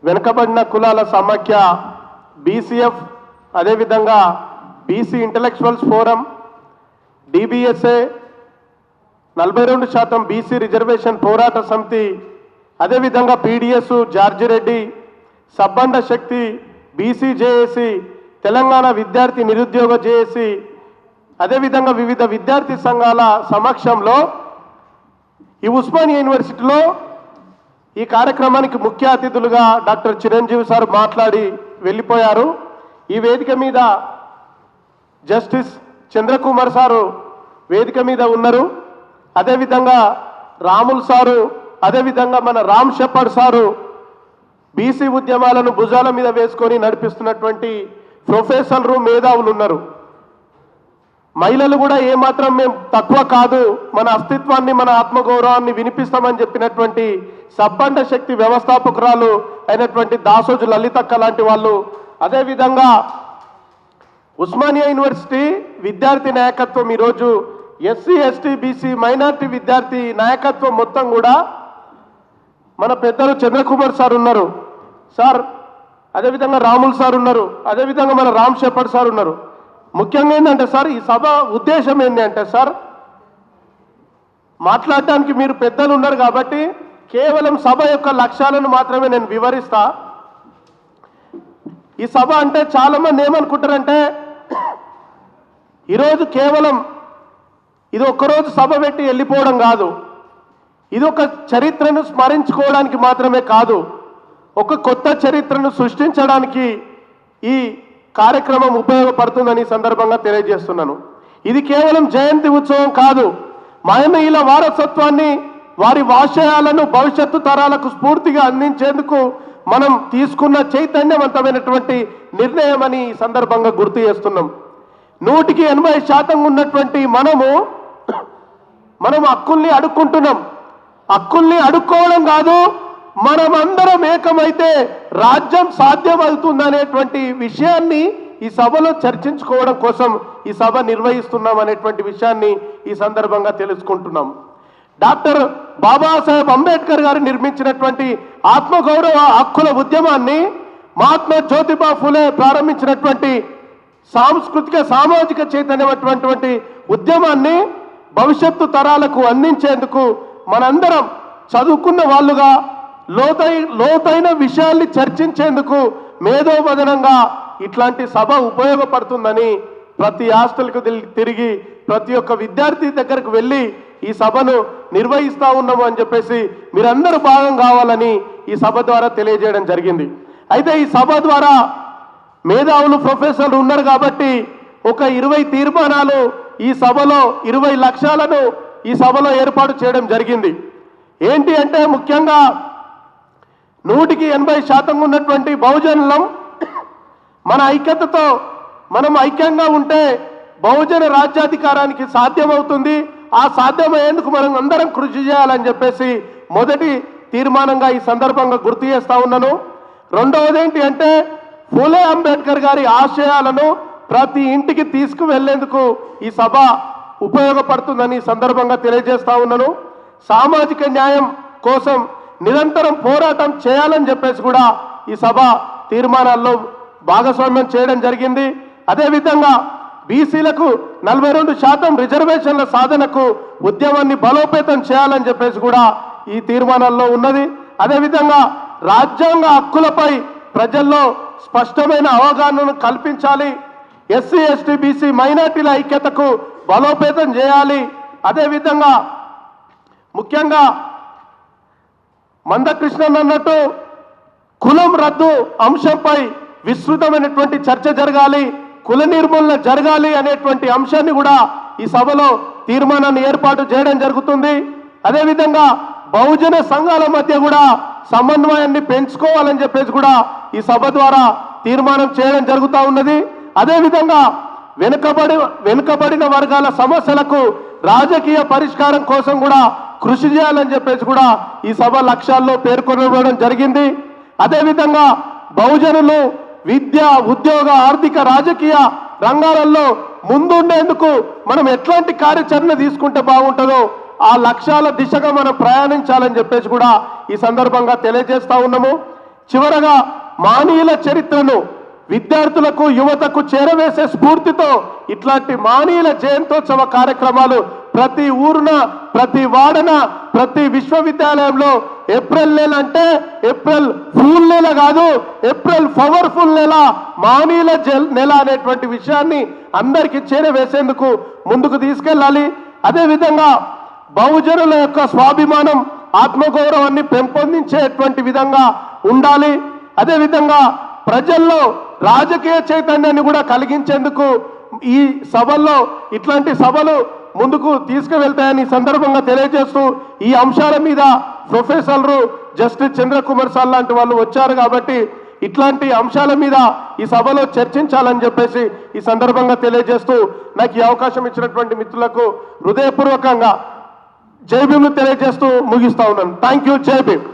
వెనుకబడిన కులాల సమాఖ్య బీసీఎఫ్, అదేవిధంగా BC intellectuals forum, DBSA, 42% BC reservation పోరాట సమితి, అదేవిధంగా పీడిఎస్, జార్జిరెడ్డి, సబ్బండ శక్తి, బీసీ జేఏసీ, తెలంగాణ విద్యార్థి నిరుద్యోగ జేఏసీ, అదేవిధంగా వివిధ విద్యార్థి సంఘాల సమక్షంలో ఈ ఉస్మానియా యూనివర్సిటీలో ఈ కార్యక్రమానికి ముఖ్య అతిథులుగా డాక్టర్ చిరంజీవి సార్ మాట్లాడి వెళ్ళిపోయారు. ఈ వేదిక మీద జస్టిస్ చంద్రకుమార్ సారు వేదిక మీద ఉన్నారు. అదేవిధంగా రాముల్ సారు, అదేవిధంగా మన రామ్ షెపర్డ్ సారు బీసీ ఉద్యమాలను భుజాల మీద వేసుకొని నడిపిస్తున్నటువంటి ప్రొఫెసర్లు, మేధావులు ఉన్నారు. మహిళలు కూడా ఏమాత్రం మేము తక్కువ కాదు, మన అస్తిత్వాన్ని, మన ఆత్మగౌరవాన్ని వినిపిస్తామని చెప్పినటువంటి సబ్బండ శక్తి వ్యవస్థాపకురాలు అయినటువంటి దాసోజు లలితక్క లాంటి వాళ్ళు, అదేవిధంగా ఉస్మానియా యూనివర్సిటీ విద్యార్థి నాయకత్వం ఈరోజు ఎస్సీ, ఎస్టీ, బీసీ, మైనార్టీ విద్యార్థి నాయకత్వం మొత్తం కూడా మన పెద్దలు చంద్రకుమార్ సార్ ఉన్నారు సార్, అదేవిధంగా రాముల్ సార్ ఉన్నారు, అదేవిధంగా మన రామ్ షెపర్డ్ సార్ ఉన్నారు. ముఖ్యంగా ఏంటంటే సార్, ఈ సభ ఉద్దేశం ఏంటి అంటే సార్, మాట్లాడటానికి మీరు పెద్దలు ఉన్నారు కాబట్టి కేవలం సభ యొక్క లక్ష్యాలను మాత్రమే నేను వివరిస్తా. ఈ సభ అంటే చాలా మంది ఏమనుకుంటారంటే ఈరోజు కేవలం ఇది ఒక్కరోజు సభ పెట్టి వెళ్ళిపోవడం కాదు, ఇది ఒక చరిత్రను స్మరించుకోవడానికి మాత్రమే కాదు, ఒక కొత్త చరిత్రను సృష్టించడానికి ఈ కార్యక్రమం ఉపయోగపడుతుందని సందర్భంగా తెలియజేస్తున్నాను. ఇది కేవలం జయంతి ఉత్సవం కాదు, మహనీయుల వారసత్వాన్ని, వారి ఆశయాలను భవిష్యత్తు తరాలకు స్ఫూర్తిగా అందించేందుకు మనం తీసుకున్న చైతన్యవంతమైనటువంటి నిర్ణయం అని ఈ సందర్భంగా గుర్తు చేస్తున్నాం. 100% ఉన్నటువంటి మనం హక్కుల్ని అడుక్కుంటున్నాం. హక్కుల్ని అడుక్కోవడం కాదు, మనమందరం ఏకమైతే రాజ్యం సాధ్యమవుతుందనేటువంటి విషయాన్ని ఈ సభలో చర్చించుకోవడం కోసం ఈ సభ నిర్వహిస్తున్నాం అనేటువంటి విషయాన్ని ఈ సందర్భంగా తెలుసుకుంటున్నాం. డాక్టర్ బాబాసాహెబ్ అంబేద్కర్ గారు నిర్మించినటువంటి ఆత్మగౌరవ హక్కుల ఉద్యమాన్ని, మహాత్మా జ్యోతిబా ఫులే ప్రారంభించినటువంటి సాంస్కృతిక సామాజిక చైతన్యమైనటువంటి ఉద్యమాన్ని భవిష్యత్తు తరాలకు అందించేందుకు మనందరం చదువుకున్న వాళ్ళుగా లోతైన విషయాల్ని చర్చించేందుకు మేధోమదనంగా ఇట్లాంటి సభ ఉపయోగపడుతుందని ప్రతి హాస్టల్కు తిరిగి ప్రతి ఒక్క విద్యార్థి దగ్గరకు వెళ్ళి ఈ సభను నిర్వహిస్తూ ఉన్నాము అని చెప్పేసి మీరందరూ భాగం కావాలని ఈ సభ ద్వారా తెలియజేయడం జరిగింది. అయితే ఈ సభ ద్వారా మేధావులు, ప్రొఫెసర్లు ఉన్నారు కాబట్టి ఒక 20 తీర్మానాలు ఈ సభలో 20 లక్ష్యాలను ఈ సభలో ఏర్పాటు చేయడం జరిగింది. ఏంటి అంటే ముఖ్యంగా 180% ఉన్నటువంటి బహుజనులం మన ఐక్యతతో మనం ఐక్యంగా ఉంటే బహుజన రాజ్యాధికారానికి సాధ్యమవుతుంది. ఆ సాధ్యమయ్యేందుకు మనం అందరం కృషి చేయాలని చెప్పేసి మొదటి తీర్మానంగా ఈ సందర్భంగా గుర్తు చేస్తా ఉన్నాను. రెండవది ఏంటి అంటే ఫూలే అంబేద్కర్ గారి ఆశయాలను ప్రతి ఇంటికి తీసుకువెళ్లేందుకు ఈ సభ ఉపయోగపడుతుందని సందర్భంగా తెలియజేస్తా ఉన్నాను. సామాజిక న్యాయం కోసం నిరంతరం పోరాటం చేయాలని చెప్పేసి కూడా ఈ సభ తీర్మానాల్లో భాగస్వామ్యం చేయడం జరిగింది. అదేవిధంగా బీసీలకు 42% రిజర్వేషన్ల సాధనకు ఉద్యమాన్ని బలోపేతం చేయాలని చెప్పేసి కూడా ఈ తీర్మానాల్లో ఉన్నది. అదేవిధంగా రాజ్యాంగ హక్కులపై ప్రజల్లో స్పష్టమైన అవగాహనను కల్పించాలి. ఎస్సీ, ఎస్టీ, బీసీ, మైనార్టీల ఐక్యతకు బలోపేతం చేయాలి. అదేవిధంగా ముఖ్యంగా మందకృష్ణన్ అన్నట్టు కులం రద్దు అంశంపై విస్తృతమైనటువంటి చర్చ జరగాలి, కుల నిర్మూలన జరగాలి అనేటువంటి అంశాన్ని కూడా ఈ సభలో తీర్మానాన్ని ఏర్పాటు చేయడం జరుగుతుంది. అదేవిధంగా బహుజన సంఘాల మధ్య కూడా సమన్వయాన్ని పెంచుకోవాలని చెప్పేసి కూడా ఈ సభ ద్వారా తీర్మానం చేయడం జరుగుతూ ఉన్నది. అదేవిధంగా వెనుకబడిన వర్గాల సమస్యలకు రాజకీయ పరిష్కారం కోసం కూడా కృషి చేయాలని చెప్పేసి కూడా ఈ సభ లక్ష్యాల్లో పేర్కొనడం జరిగింది. అదేవిధంగా బహుజనులు విద్య, ఉద్యోగ, ఆర్థిక, రాజకీయ రంగాలలో ముందుండేందుకు మనం ఎట్లాంటి కార్యాచరణ తీసుకుంటే బాగుంటుందో ఆ లక్ష్యాల దిశగా మనం ప్రయాణించాలని చెప్పేసి కూడా ఈ సందర్భంగా తెలియజేస్తా ఉన్నాము. చివరగా మానీయుల చరిత్రను విద్యార్థులకు యువతకు చేరవేసే స్ఫూర్తితో ఇట్లాంటి మానీయుల జయంతోత్సవ కార్యక్రమాలు ప్రతి ఊరున, ప్రతి వాడన, ప్రతి విశ్వవిద్యాలయంలో ఏప్రిల్ నెల అంటే ఏప్రిల్ ఫూల్ నెల కాదు, ఏప్రిల్ పవర్ఫుల్ నెల, మానీయుల నెల అనేటువంటి విషయాన్ని అందరికీ చేరవేసేందుకు ముందుకు తీసుకెళ్ళాలి. అదేవిధంగా బహుజనుల యొక్క స్వాభిమానం, ఆత్మగౌరవాన్ని పెంపొందించేటువంటి విధంగా ఉండాలి. అదేవిధంగా ప్రజల్లో రాజకీయ చైతన్యాన్ని కూడా కలిగించేందుకు ఈ సభల్లో ఇట్లాంటి సభలు ముందుకు తీసుకువెళ్తాయని సందర్భంగా తెలియజేస్తూ, ఈ అంశాల మీద ప్రొఫెసర్లు జస్టిస్ చంద్రకుమార్ సార్ లాంటి వాళ్ళు వచ్చారు కాబట్టి ఇట్లాంటి అంశాల మీద ఈ సభలో చర్చించాలని చెప్పేసి ఈ సందర్భంగా తెలియజేస్తూ, నాకు ఈ అవకాశం ఇచ్చినటువంటి మిత్రులకు హృదయపూర్వకంగా జై భీమ్ను తెలియజేస్తూ ముగిస్తా ఉన్నాను. Thank you. జై భీమ్.